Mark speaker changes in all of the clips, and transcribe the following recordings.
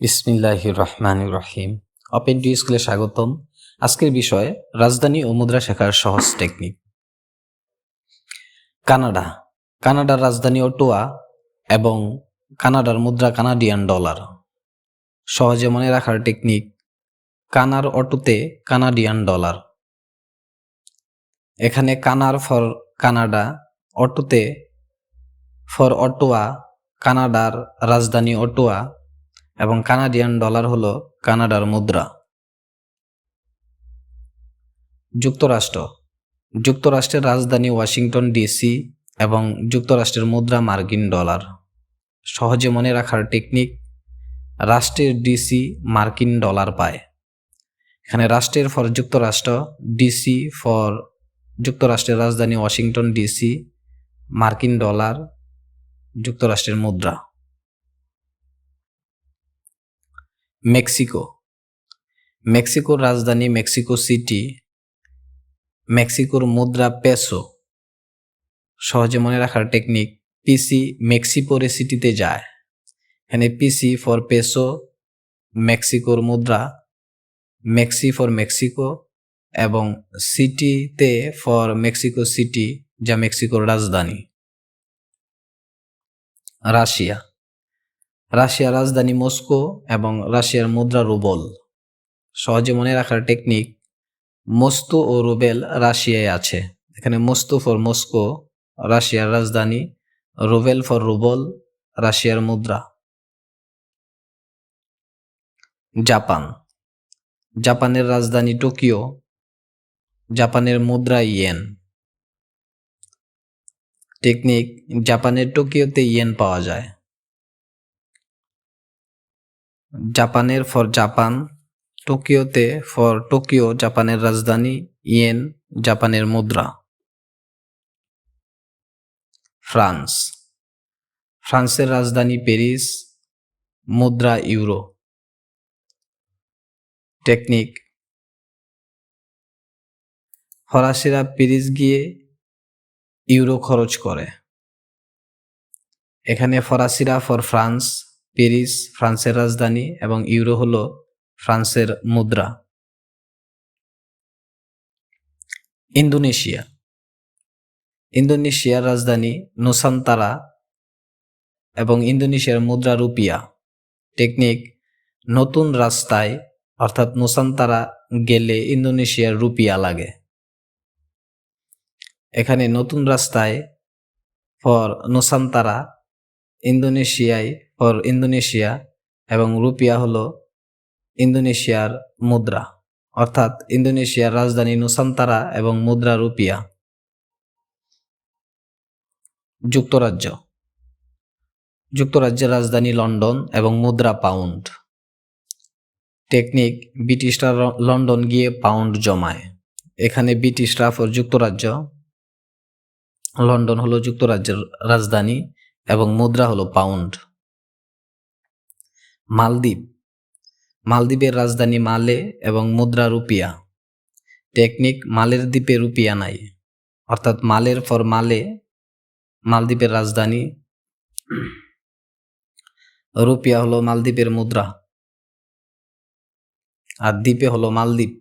Speaker 1: বিসমিল্লাহির রহমানির রহিম। Open to স্কুলে স্বাগতম। আজকের বিষয় রাজধানী ও মুদ্রা শেখার সহজ টেকনিক। কানাডা। কানাডার রাজধানী অটোয়া এবং কানাডার মুদ্রা কানাডিয়ান ডলার। সহজে মনে রাখার টেকনিক: কানার অটোতে কানাডিয়ান ডলার। এখানে কানার ফর কানাডা, অটোতে ফর অটোয়া, কানাডার রাজধানী অটোয়া এবং কানাডিয়ান ডলার হলো কানাডার মুদ্রা। যুক্তরাষ্ট্র। যুক্তরাষ্ট্রের রাজধানী ওয়াশিংটন ডিসি এবং যুক্তরাষ্ট্রের মুদ্রা মার্কিন ডলার। সহজে মনে রাখার টেকনিক: রাষ্ট্রের ডিসি মার্কিন ডলার পায়। এখানে রাষ্ট্রের ফর যুক্তরাষ্ট্র, ডিসি ফর যুক্তরাষ্ট্রের রাজধানী ওয়াশিংটন ডিসি, মার্কিন ডলার যুক্তরাষ্ট্রের মুদ্রা। মেক্সিকো। মেক্সিকোর রাজধানী মেক্সিকো সিটি, মেক্সিকোর মুদ্রা পেসো। সহজে মনে রাখার টেকনিক: পিসি মেক্সিকোর সিটিতে যায়। এখানে পিসি ফর পেসো মেক্সিকোর মুদ্রা, মেক্সি ফর মেক্সিকো এবং সিটিতে ফর মেক্সিকো সিটি, যা মেক্সিকোর রাজধানী। রাশিয়া। রাশিয়ার রাজধানী মস্কো এবং রাশিয়ার মুদ্রা রুবল। সহজে মনে রাখার টেকনিক: মস্কো ও রুবেল রাশিয়ায় আছে। এখানে মস্কো ফর মস্কো রাশিয়ার রাজধানী, রুবেল ফর রুবল রাশিয়ার মুদ্রা। জাপান। জাপানের রাজধানী টোকিও, জাপানের মুদ্রা ইয়েন। টেকনিক: জাপানের টোকিওতে ইয়েন পাওয়া যায়। জাপানের ফর জাপান, টোকিওতে ফর টোকিও জাপানের রাজধানী, ইয়েন জাপানের মুদ্রা। ফ্রান্স। ফ্রান্সের রাজধানী প্যারিস, মুদ্রা ইউরো। টেকনিক: ফরাসিরা প্যারিস গিয়ে ইউরো খরচ করে। এখানে ফরাসিরা ফর ফ্রান্স, প্যারিস ফ্রান্সের রাজধানী এবং ইউরো হলো ফ্রান্সের মুদ্রা। ইন্দোনেশিয়া। ইন্দোনেশিয়ার রাজধানী নুসান্তারা এবং ইন্দোনেশিয়ার মুদ্রা রুপিয়া। টেকনিক: নতুন রাস্তায় অর্থাৎ নুসান্তারা গেলে ইন্দোনেশিয়ার রুপিয়া লাগে। এখানে নতুন রাস্তায় ফর নুসান্তারা, ইন্দোনেশিয়ায় ফর ইন্দোনেশিয়া এবং রুপিয়া হলো ইন্দোনেশিয়ার মুদ্রা, অর্থাৎ ইন্দোনেশিয়ার রাজধানী নুসান্তারা এবং মুদ্রা রুপিয়া। যুক্তরাজ্য। যুক্তরাজ্যের রাজধানী লন্ডন এবং মুদ্রা পাউন্ড। টেকনিক: ব্রিটিশরা লন্ডন গিয়ে পাউন্ড জমায়। এখানে ব্রিটিশরা ফর যুক্তরাজ্য, লন্ডন হলো যুক্তরাজ্যের রাজধানী এবং মুদ্রা হলো পাউন্ড। মালদ্বীপ। মালদ্বীপের রাজধানী মালে এবং মুদ্রা রুপিয়া। টেকনিক: মালের দ্বীপে রুপিয়া নাই, অর্থাৎ মালের ফর মালে মালদ্বীপের রাজধানী, রুপিয়া হলো মালদ্বীপের মুদ্রা আর দ্বীপে হলো মালদ্বীপ।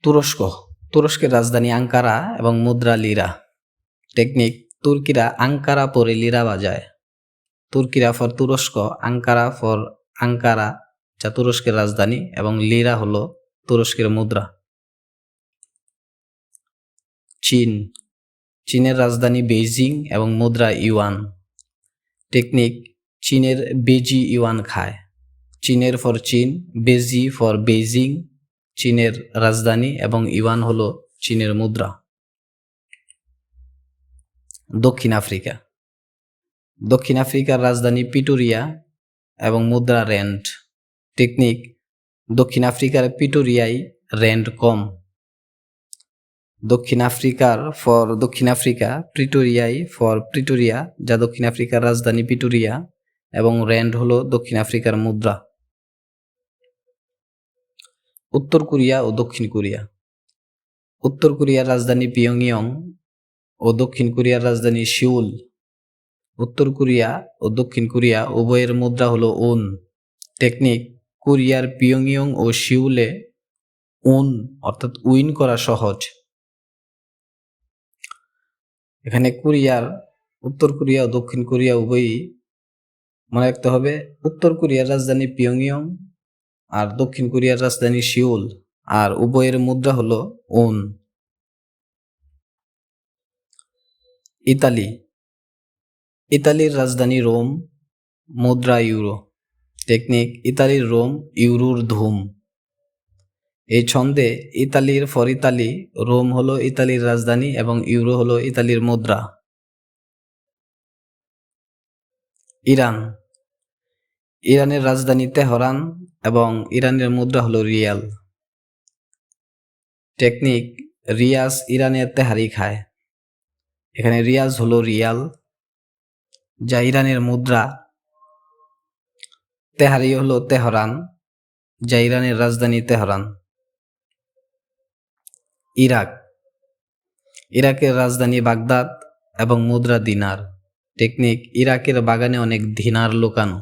Speaker 1: তুরস্ক। তুরস্কের রাজধানী আঙ্কারা এবং মুদ্রা লিরা। টেকনিক: তুর্কিরা আঙ্কারা পরে লিরা বাজায়। তুর্কিরা ফর তুরস্ক, আঙ্কারা ফর আঙ্কারা যা তুরস্কের রাজধানী এবং লিরা হলো তুরস্কের মুদ্রা। চীন। চীনের রাজধানী বেইজিং এবং মুদ্রা ইউয়ান। টেকনিক: চীনের বেজি ইউয়ান খায়। চীনের ফর চীন, বেজি ফর বেইজিং চীনের রাজধানী এবং ইউয়ান হলো চীনের মুদ্রা। দক্ষিণ আফ্রিকা। দক্ষিণ আফ্রিকার রাজধানী পিটোরিয়া এবং মুদ্রা র্যান্ড। টেকনিক: দক্ষিণ আফ্রিকার পিটোরিয়ায় র্যান্ড কম। দক্ষিণ আফ্রিকার ফর দক্ষিণ আফ্রিকা, প্রিটোরিয়ায় ফর প্রিটোরিয়া যা দক্ষিণ আফ্রিকার রাজধানী পিটোরিয়া এবং র্যান্ড হলো দক্ষিণ আফ্রিকার মুদ্রা। উত্তর কোরিয়া ও দক্ষিণ কোরিয়া। উত্তর কোরিয়ার রাজধানী পিয়ংইয়ং ও দক্ষিণ কোরিয়ার রাজধানী সিউল। উত্তর কোরিয়া ও দক্ষিণ কোরিয়া উভয়ের মুদ্রা হলো উন। টেকনিক, কোরিয়ার পিয়ংইয়ং ও সিউলে উন অর্থাৎ উইন করা সহজ। এখানে উত্তর কোরিয়া ও দক্ষিণ কোরিয়া উভয়ই মনে রাখতে হবে। উত্তর কোরিয়ার রাজধানী পিয়ংইয়ং আর দক্ষিণ কোরিয়ার রাজধানী সিউল, আর উভয়ের মুদ্রা হলো উন। ইতালির রাজধানী রোম, মুদ্রা ইউরো। টেকনিক, ইতালির রোম, ইউরোর ধুম। এই ছন্দে ইতালির ফর ইতালি, রোম হলো ইতালির রাজধানী এবং ইউরো হলো ইতালির মুদ্রা। ইরানের রাজধানী তেহরান এবং ইরানের মুদ্রা হলো রিয়াল। টেকনিক, রিয়াজ ইরানের তেহারি খায়। এখানে রিয়াজ হলো রিয়াল, যা ইরানের মুদ্রা। তেহারি হলো তেহরান, যা ইরানের রাজধানী তেহরান। ইরাকের রাজধানী বাগদাদ এবং মুদ্রা দিনার। টেকনিক, ইরাকের বাগানে অনেক দিনার লুকানো।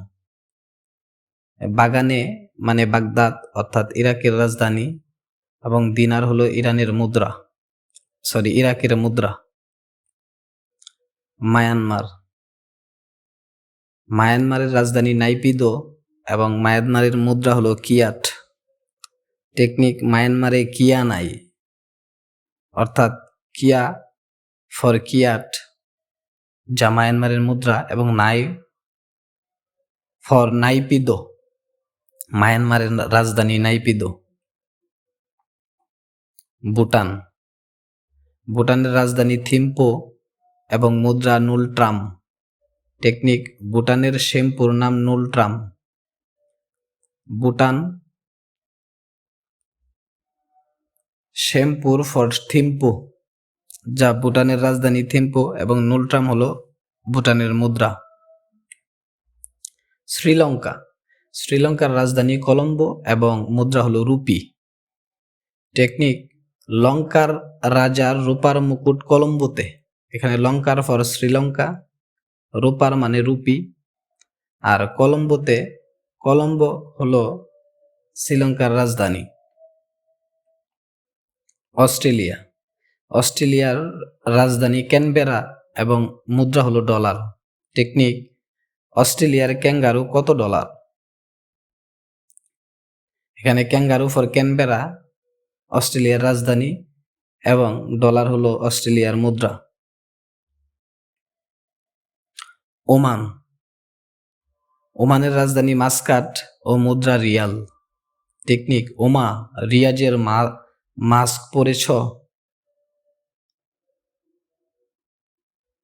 Speaker 1: বাগানে মানে বাগদাদ অর্থাৎ ইরাকের রাজধানী, এবং দিনার হলো ইরাকের মুদ্রা। মায়ানমারের রাজধানী নাইপিদো এবং মায়ানমারের মুদ্রা হলো কিয়াট। টেকনিক, মায়ানমারে কিয়া নাই, অর্থাৎ কিয়া ফর কিয়াট, যা মায়ানমারের মুদ্রা, এবং নাই ফর নাইপিদো, মায়ানমারের রাজধানী নাইপিদো। ভুটানের রাজধানী থিম্পো এবং মুদ্রা নুলট্রাম। টেকনিক, ভুটানের শ্যাম্পুর নাম নুলট্রাম। ভুটান শ্যাম্পুর ফর থিম্পু, যা ভুটানের রাজধানী থিম্পু, এবং নুলট্রাম হলো ভুটানের মুদ্রা। শ্রীলঙ্কার রাজধানী কলম্বো এবং মুদ্রা হলো রুপি। টেকনিক, লঙ্কার রাজার রূপার মুকুট কলম্বোতে। এখানে লঙ্কার ফর শ্রীলঙ্কা, রূপার মানে রুপি, আর কলম্বো হলো শ্রীলঙ্কার রাজধানী। অস্ট্রেলিয়ার রাজধানী ক্যানবেরা এবং মুদ্রা হলো ডলার। টেকনিক, অস্ট্রেলিয়ার ক্যাঙ্গারু কত ডলার? এখানে ক্যাঙ্গারু ফর ক্যানবেরা অস্ট্রেলিয়ার রাজধানী এবং ডলার হলো অস্ট্রেলিয়ার মুদ্রা। ওমানের রাজধানী মাস্কাট ও মুদ্রা রিয়াল। টেকনিক, রিয়াজের মাস্ক পরেছ?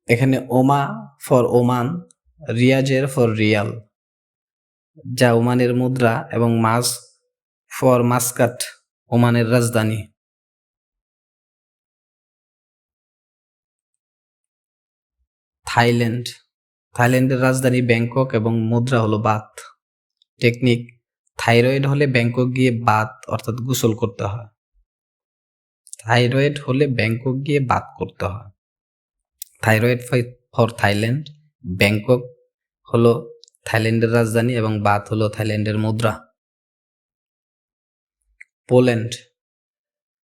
Speaker 1: এখানে ওমা ফর ওমান, রিয়াজের ফর রিয়াল, যা ওমানের মুদ্রা, এবং মাস্ক ফর মাস্কাট, ওমানের রাজধানী। থাইল্যান্ডের রাজধানী ব্যাংকক এবং মুদ্রা হলো বাত। টেকনিক, থাইরয়েড হলে ব্যাংকক গিয়ে বাত অর্থাৎ গোসল করতে হয়। থাইরয়েড ফর থাইল্যান্ড, ব্যাংকক হলো থাইল্যান্ডের রাজধানী এবং বাত হলো থাইল্যান্ডের মুদ্রা।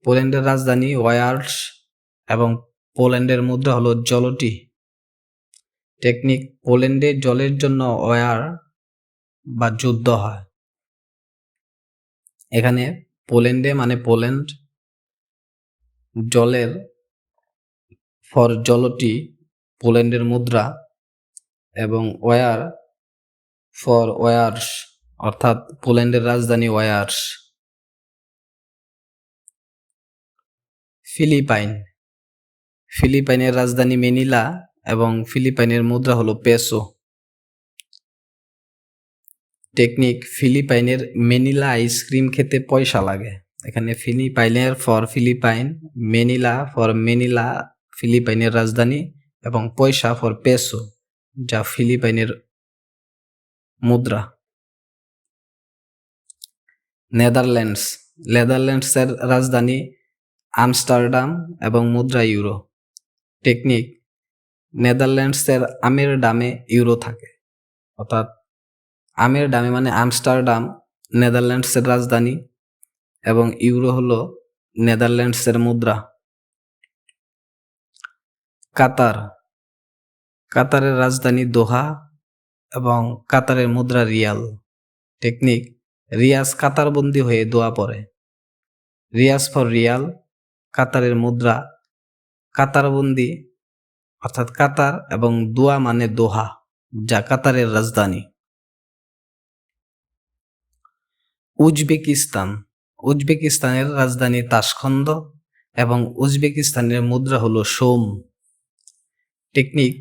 Speaker 1: পোল্যান্ডের রাজধানী ওয়ার্স এবং পোল্যান্ডের মুদ্রা হলো জলটি। টেকনিক, পোল্যান্ডে জলের জন্য ওয়ার বা যুদ্ধ হয়। এখানে পোল্যান্ডে মানে পোল্যান্ড, জলের ফর জলটি পোল্যান্ডের মুদ্রা, এবং ওয়ার ফর ওয়ার্স অর্থাৎ পোল্যান্ডের রাজধানী ওয়ার্স। ফিলিপাইনের রাজধানী ম্যানিলা এবং ফিলিপাইনের মুদ্রা হলো পেসো। টেকনিক, ফিলিপাইনের ম্যানিলা আইসক্রিম খেতে পয়সা লাগে। এখানে ফিলিপাইনের for Philippines, Manila for Manila ফিলিপাইনের রাজধানী, এবং পয়সা ফর পেসো, যা ফিলিপাইনের মুদ্রা। নেদারল্যান্ডসের রাজধানী আমস্টারডাম এবং মুদ্রা ইউরো। টেকনিক, নেদারল্যান্ডসের আমিরডামে ইউরো থাকে, অর্থাৎ আমিরডামে মানে আমস্টারডাম নেদারল্যান্ডসের রাজধানী এবং ইউরো হলো নেদারল্যান্ডসের মুদ্রা। কাতার, কাতারের রাজধানী দোহা এবং কাতারের মুদ্রা রিয়াল। টেকনিক, রিয়াজ কাতারবন্দি হয়ে দোয়া পড়ে। রিয়াজ ফর রিয়াল, কাতারের মুদ্রা কাতারবন্দি অর্থাৎ কাতার, এবং দোয়া মানে দোহা যা কাতারের রাজধানী। উজবেকিস্তান, উজবেকিস্তানের রাজধানী তাশখন্দ এবং উজবেকিস্তানের মুদ্রা হলো সোম। টেকনিক,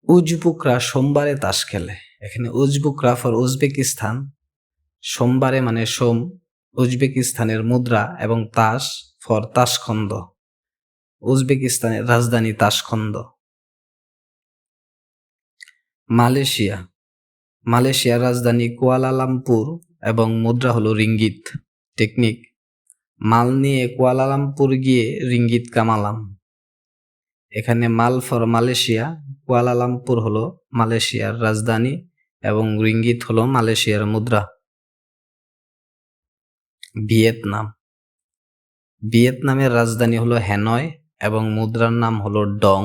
Speaker 1: উজবুকরা সোমবারে তাস খেলে। এখানে উজবুকরা ফর উজবেকিস্তান, সোমবারে মানে সোম, উজবেকিস্তানের মুদ্রা, এবং তাস ফর তাশখন্দ, উজবেকিস্তানের রাজধানী তাশখন্দ। মালয়েশিয়া, মালয়েশিয়ার রাজধানী কুয়ালালামপুর এবং মুদ্রা হলো রিঙ্গিত। টেকনিক, মাল নিয়ে কুয়ালালামপুর গিয়ে রিঙ্গিত কামালাম। এখানে মাল ফর মালয়েশিয়া, কুয়ালালামপুর হলো মালয়েশিয়ার রাজধানী এবং রিঙ্গিত হলো মালয়েশিয়ার মুদ্রা। ভিয়েতনাম, ভিয়েতনামের রাজধানী হলো হ্যানয় এবং মুদ্রার নাম হলো ডং।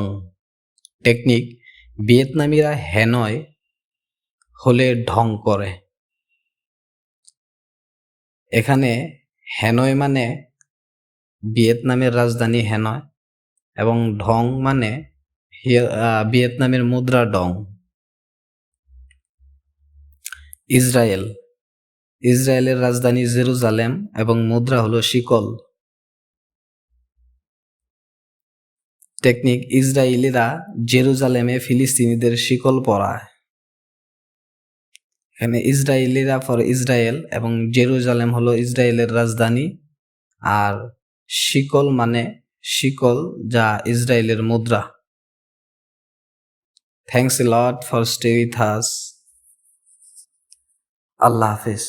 Speaker 1: টেকনিক, ভিয়েতনামীরা হ্যানয় হলে ঢং করে। এখানে হ্যানয় মানে ভিয়েতনামের রাজধানী হ্যানয় এবং ঢং মানে ভিয়েতনামের মুদ্রা ডং। ইসরায়েল, ইসরায়েলের রাজধানী জেরুজালেম এবং মুদ্রা হলো শিকল। টেকনিক, ইসরায়েলিরা জেরুজালেমে ফিলিস্তিনিদের শিকল পরায়। এখানে ইসরায়েলিরা ফর ইসরায়েল এবং জেরুজালেম হলো ইসরায়েলের রাজধানী, আর শিকল মানে শিকল যা ইসরায়েলের মুদ্রা। Thanks a lot for stay with us. আল্লাহ হাফেজ।